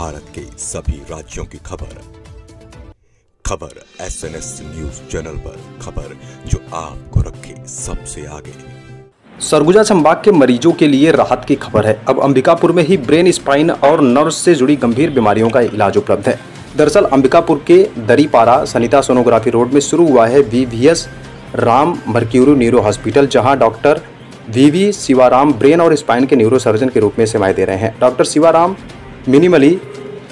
भारत के सभी राज्यों की खबर SNS न्यूज चैनल पर, खबर जो आपको रखे सबसे आगे। सरगुजा संभाग के मरीजों के लिए राहत की खबर है। अब अंबिकापुर में ही ब्रेन, स्पाइन और नर्व्स से जुड़ी गंभीर बीमारियों का इलाज उपलब्ध है। दरअसल अंबिकापुर के दरीपारा सनिता सोनोग्राफी रोड में शुरू हुआ है VVS Ram mercury neuro hospital, जहां डॉक्टर VV शिवाराम ब्रेन और स्पाइन के न्यूरो सर्जन के रूप में सेवाएं दे रहे हैं। Doctor Shivaram minimally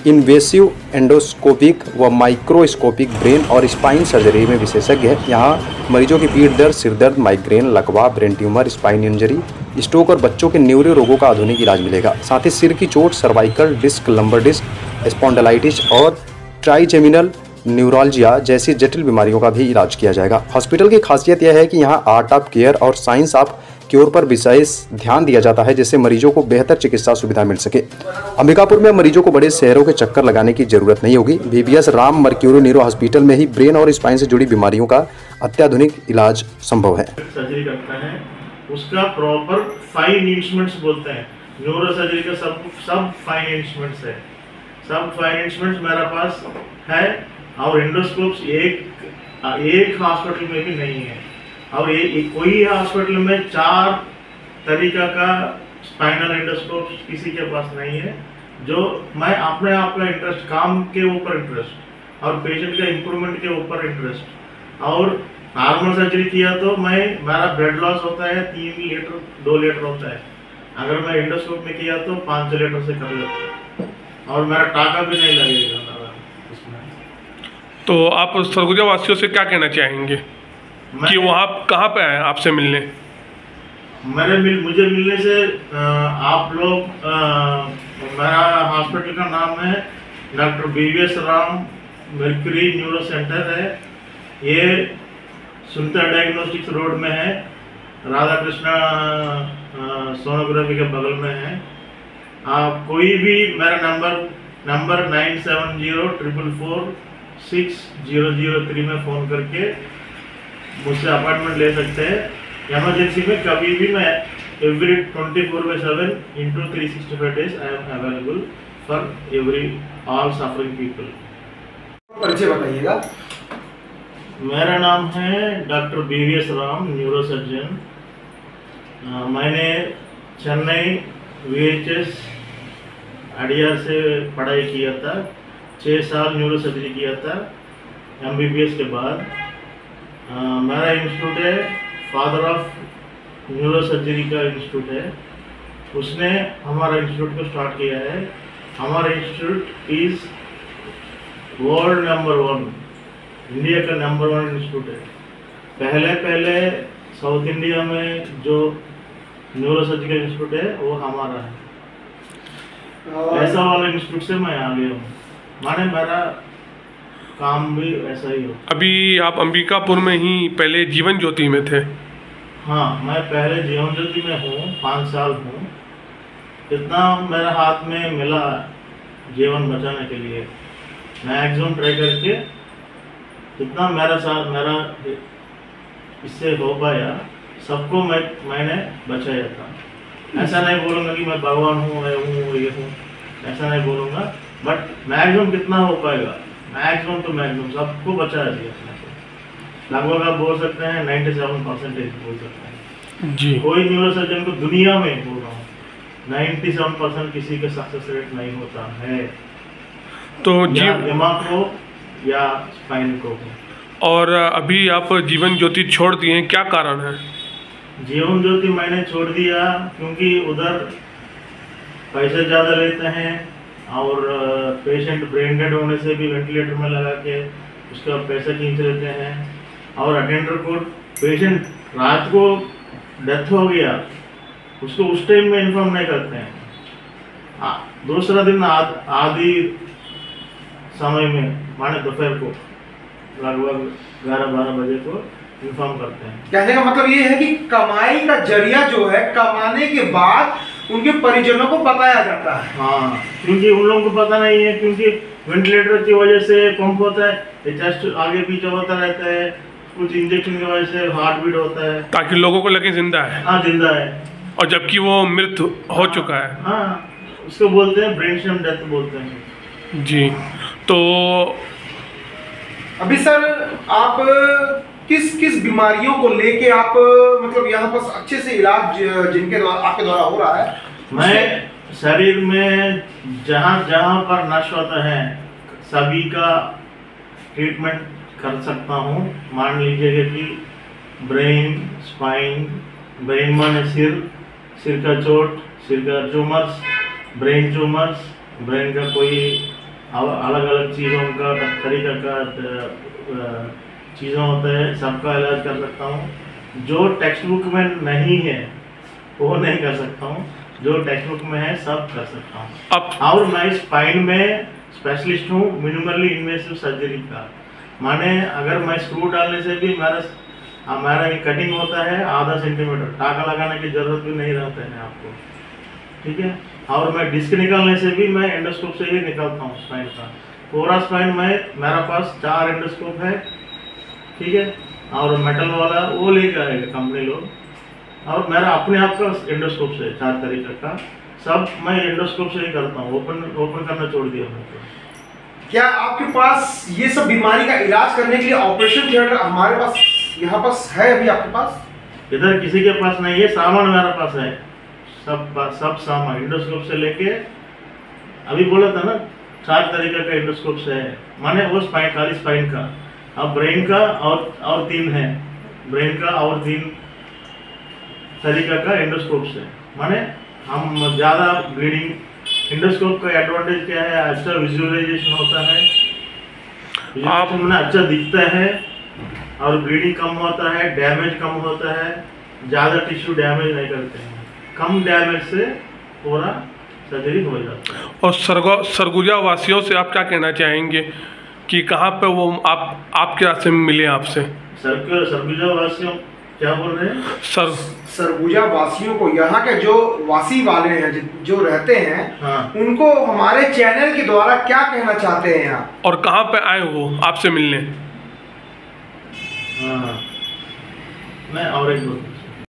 invasive endoscopic व माइक्रोस्कोपिक ब्रेन और स्पाइन सर्जरी में विशेषज्ञ है। यहाँ मरीजों की पीठ दर्द, सिर दर्द, माइग्रेन, लकवा, brain tumour, spine injury, stroke और बच्चों के न्यूरो रोगों का आधुनिक इलाज मिलेगा। साथ ही सिर की चोट, cervical disc, lumbar disc, spondylitis और ट्राइजेमिनल न्यूरोलजिया जैसी जटिल बीमारियों का भी इलाज किया जाएगा। हॉस्पिटल की खासियत यह है कि यहाँ आर्ट ऑफ केयर और साइंस ऑफ क्योर पर विशेष ध्यान दिया जाता है, जिससे मरीजों को बेहतर चिकित्सा सुविधा मिल सके। अंबिकापुर में मरीजों को बड़े शहरों के चक्कर लगाने की जरूरत नहीं होगी। VVS Ram mercury neuro hospital में ही ब्रेन और स्पाइन से जुड़ी बीमारियों का अत्याधुनिक इलाज संभव है। सर्जरी करता है उसका प्रॉपर फाइन इंस्ट्रूमेंट्स बोलते हैं। न्यूरो सर्जरी का सब फाइन इंस्ट्रूमेंट्स है। सब फाइन इंस्ट्रूमेंट्स मेरा पास है और एंडोस्कोप्स एक हॉस्पिटल में भी नहीं है। और कोई हॉस्पिटल में 4 तरीका का स्पाइनल एंडोस्कोप किसी के पास नहीं है। जो मैं अपने आप का इंटरेस्ट, काम के ऊपर इंटरेस्ट और पेशेंट के इम्प्रूवमेंट के ऊपर इंटरेस्ट। और नॉर्मल सर्जरी किया तो मेरा ब्लड लॉस होता है 3 लीटर 2 लीटर होता है। अगर मैं एंडोस्कोप में किया तो 5 लीटर से कर लेता हूँ और मेरा टाका भी नहीं लगेगा इसमें। तो आप सरगुजा वासियों से क्या कहना चाहेंगे कि वहाँ कहाँ पे आए आपसे मिलने? मुझे मिलने से आप लोग, मेरा हॉस्पिटल का नाम है doctor VVS Ram mercury neuro centre है। ये सुनता डायग्नोस्टिक्स रोड में है, राधा कृष्णा सोनोग्राफी के बगल में है। आप कोई भी मेरा नंबर 9704446003 में फ़ोन करके मुझसे अपॉइंटमेंट ले सकते हैं। इमरजेंसी में कभी भी मैं every 24/7 × 365 days I am available for all suffering people. परिचय बताइएगा। मेरा नाम है doctor VVS Ram, neuro surgeon. मैंने चेन्नई VHS अडियार से पढ़ाई किया था। 6 साल न्यूरो सर्जरी किया था MBBS के बाद। मेरा इंस्टीट्यूट है फादर ऑफ न्यूरो सर्जरी का इंस्टीट्यूट है। उसने हमारा इंस्टीट्यूट को स्टार्ट किया है। हमारा institute is world number 1, India का नंबर 1 इंस्टीट्यूट है। पहले साउथ इंडिया में जो न्यूरो सर्जिकल इंस्टीट्यूट है वो हमारा है। ऐसा वाला इंस्टीट्यूट से मैं आ गया हूँ। मेरा काम भी ऐसा ही हो। अभी आप अंबिकापुर में ही पहले जीवन ज्योति में थे? हाँ, मैं पहले जीवन ज्योति में हूँ, 5 साल हूँ। इतना मेरे हाथ में मिला जीवन बचाने के लिए, मैक्सिमम ट्राई करके जितना मेरा इससे हो पाया सबको मैंने बचाया था। ऐसा नहीं बोलूँगा कि मैं भगवान हूँ, ये हूँ, ऐसा नहीं बोलूँगा, बट मैक्सिमम कितना हो पाएगा, मैक्सिमम तो मैक्सिमम सबको बचा दिया। लगभग आप बोल सकते हैं 97% बोल सकते हैं जी। कोई न्यूरो सर्जन को दुनिया में बोल रहा हूँ 97% किसी का सक्सेस रेट नहीं होता है, तो दिमाग को या स्पाइन को। और अभी आप जीवन ज्योति छोड़ दिए हैं, क्या कारण है? जीवन ज्योति मैंने छोड़ दिया क्योंकि उधर पैसे ज़्यादा लेते हैं और पेशेंट ब्रेन डेड होने से भी वेंटिलेटर में लगा के उसका पैसा खींच लेते हैं। और अटेंडर को पेशेंट रात को डेथ हो गया उसको उस टाइम में इन्फॉर्म नहीं करते हैं। दूसरा दिन आधी समय में माने दोपहर को लगभग 11-12 बजे को इन्फॉर्म करते हैं। कहने का मतलब ये है कि कमाई का जरिया जो है, कमाने के बाद उनके परिजनों को बताया जाता है। हाँ, क्योंकि उन लोगों को पता नहीं है, क्योंकि वेंटिलेटर की वजह से पंप होता है, चेस्ट आगे पीछे होता रहता है, कुछ इंजेक्शन की वजह से हार्ट बीट होता है, ताकि लोगों को लगे जिंदा है। हाँ, जिंदा है, और जबकि वो मृत हो चुका है। हाँ, उसको बोलते हैं ब्रेन स्टेम डेथ बोलते हैं। जी। तो अभी सर आप किस किस बीमारियों को लेके आप मतलब यहाँ पर अच्छे से इलाज जिनके द्वारा आपके द्वारा हो रहा है? मैं शरीर में जहाँ जहाँ पर नष्ट होता है सभी का ट्रीटमेंट कर सकता हूँ। मान लीजिएगा कि ब्रेन, स्पाइन, ब्रेन माने सिर का चोट, सिर का ट्यूमर्स, ब्रेन ट्यूमर्स, ब्रेन का कोई अलग अलग चीज़ों का तरीका का चीज़ों होता है, सबका इलाज कर सकता हूँ। जो टेक्स्ट बुक में नहीं है वो नहीं कर सकता हूँ, जो टेक्स्ट बुक में है सब कर सकता हूँ। और मैं स्पाइन में स्पेशलिस्ट हूँ, मिनिमली इन्वेसिव सर्जरी का। माने अगर मैं स्क्रू डालने से भी हमारा कटिंग होता है आधा सेंटीमीटर, टाका लगाने की जरूरत भी नहीं रहता है आपको, ठीक है। और मैं डिस्क निकालने से भी मैं एंडोस्कोप से ही निकालता हूँ स्पाइन का। पूरा स्पाइन में मेरा पास 4 एंडोस्कोप है, ठीक है। और मेटल वाला वो लेके आएगा कंपनी लोग, और मेरा अपने आप का एंडोस्कोप से 4 तरीके का सब मैं एंडोस्कोप से ही करता हूँ। ओपन करना छोड़ दिया मैंने। क्या आपके पास ये सब बीमारी का इलाज करने के लिए ऑपरेशन थिएटर हमारे पास यहाँ पास है अभी आपके पास? इधर किसी के पास नहीं है, सामान मेरे पास है, सब सामान एंडोस्कोप से लेके अभी बोला था ना 4 तरीके का एंडोस्कोप से है। माने वो स्पाइन, खाली स्पाइन का, अब ब्रेन का और 3 है, ब्रेन का और 3 तरीका का एंडोस्कोप से। माने हम ज़्यादा ब्लीडिंग, एंडोस्कोप का एडवांटेज क्या है, अच्छा विजुअलाइजेशन होता है, विजुअलाइजेशन में अच्छा दिखता है और ब्लीडिंग कम होता है, डैमेज कम होता है, ज़्यादा टिश्यू डैमेज नहीं करते हैं, कम डैमेज से पूरा सर्जरी हो जाता है। और सरगुजा वासियों से आप क्या कहना चाहेंगे कि कहाँ पे वो आप क्या से मिले आपसे? सरगुजा वासियों क्या बोल रहे हैं? सरगुजा वासियों को, यहाँ के जो वासी वाले हैं जो रहते हैं, हाँ। उनको हमारे चैनल के द्वारा क्या कहना चाहते हैं आप? और कहाँ पे आए वो आपसे मिलने? हाँ, मैं और एक